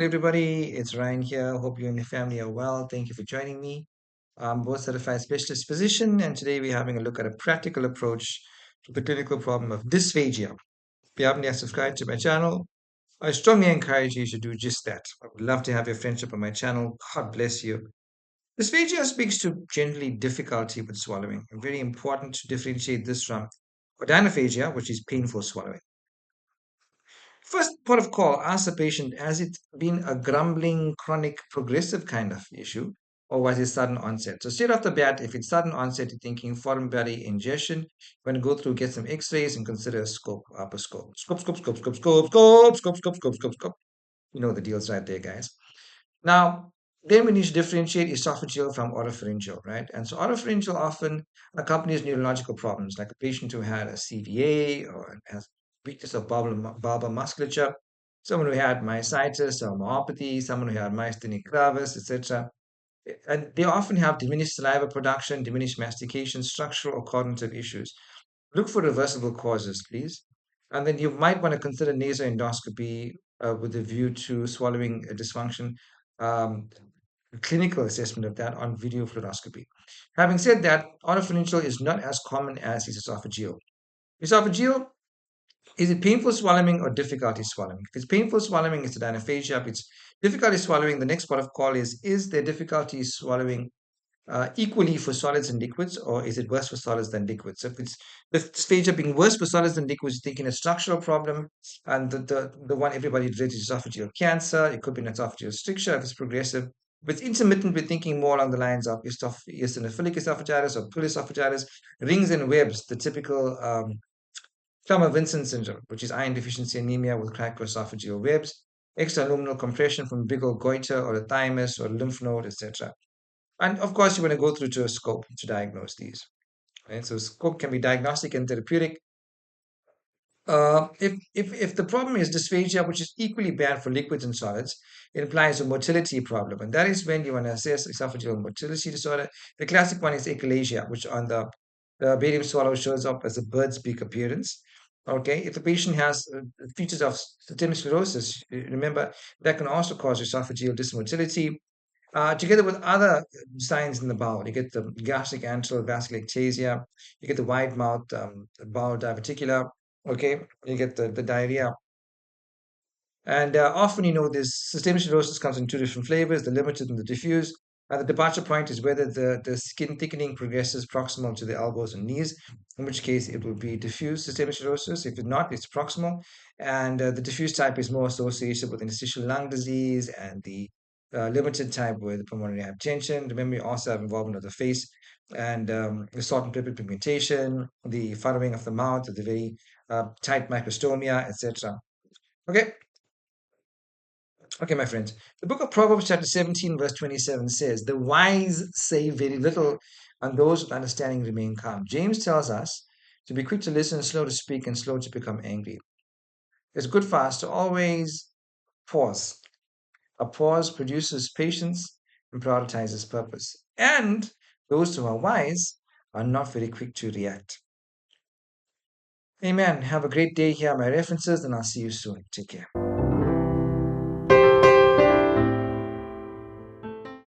everybody. It's Ryan here. Hope you and your family are well. Thank you for joining me. I'm board certified specialist physician, and today we're having a look at a practical approach to the clinical problem of dysphagia. If you haven't yet subscribed to my channel, I strongly encourage you to do just that. I would love to have your friendship on my channel. God bless you. Dysphagia speaks to generally difficulty with swallowing. Very important to differentiate this from odynophagia, which is painful swallowing. First port of call, ask the patient, has it been a grumbling, chronic, progressive kind of issue, or was it sudden onset? So straight off the bat, if it's sudden onset, you're thinking foreign body ingestion, you're going to go through, get some x-rays, and consider a scope, upper scope. Scope, scope, scope, scope, scope, scope, scope, scope, scope, scope, scope. You know the deal's right there, guys. Now, then we need to differentiate esophageal from oropharyngeal, right? And so oropharyngeal often accompanies neurological problems, like a patient who had a CVA or has weakness of bulbar musculature, someone who had myositis or myopathy, someone who had myasthenia gravis, etc. And they often have diminished saliva production, diminished mastication, structural or cognitive issues. Look for reversible causes, please. And then you might want to consider nasoendoscopy with a view to swallowing dysfunction, um, clinical assessment of that on video fluoroscopy. Having said that, oropharyngeal is not as common as is esophageal. Esophageal, is it painful swallowing or difficulty swallowing? If it's painful swallowing, it's a dinophagia. If it's difficulty swallowing, the next part of call is there difficulty swallowing equally for solids and liquids, or is it worse for solids than liquids? So if it's the stage of being worse for solids than liquids, you're thinking a structural problem, and the one everybody dreads is esophageal cancer. It could be an esophageal stricture if it's progressive. If it's intermittent, we're thinking more along the lines of eosinophilic esophagitis or pool esophagitis, rings and webs, the typical Plummer-Vinson syndrome, which is iron deficiency anemia with cricosophageal webs, extraluminal compression from big old goiter or a thymus or a lymph node, etc. And of course, you want to go through to a scope to diagnose these. Right? So scope can be diagnostic and therapeutic. If the problem is dysphagia, which is equally bad for liquids and solids, it implies a motility problem, and that is when you want to assess esophageal motility disorder. The classic one is achalasia, which on the barium swallow shows up as a bird's beak appearance. Okay, if the patient has features of systemic sclerosis, remember that can also cause esophageal dysmotility, together with other signs in the bowel. You get the gastric antral vasculectasia, you get the wide mouth bowel diverticular, okay, you get the diarrhea. And often, this systemic sclerosis comes in two different flavors, the limited and the diffuse. And the departure point is whether the skin thickening progresses proximal to the elbows and knees, in which case it will be diffuse systemic sclerosis. If it's not, it's proximal. And the diffuse type is more associated with interstitial lung disease, and the limited type with pulmonary hypertension. Remember, you also have involvement of the face and the salt and pepper pigmentation, the furrowing of the mouth, the very tight microstomia, etc. Okay, okay, my friends. The book of Proverbs, chapter 17, verse 27 says, the wise say very little, and those with understanding remain calm. James tells us to be quick to listen, slow to speak, and slow to become angry. It's good for us to always pause. A pause produces patience and prioritizes purpose. And those who are wise are not very quick to react. Amen. Have a great day. Here are my references, and I'll see you soon. Take care.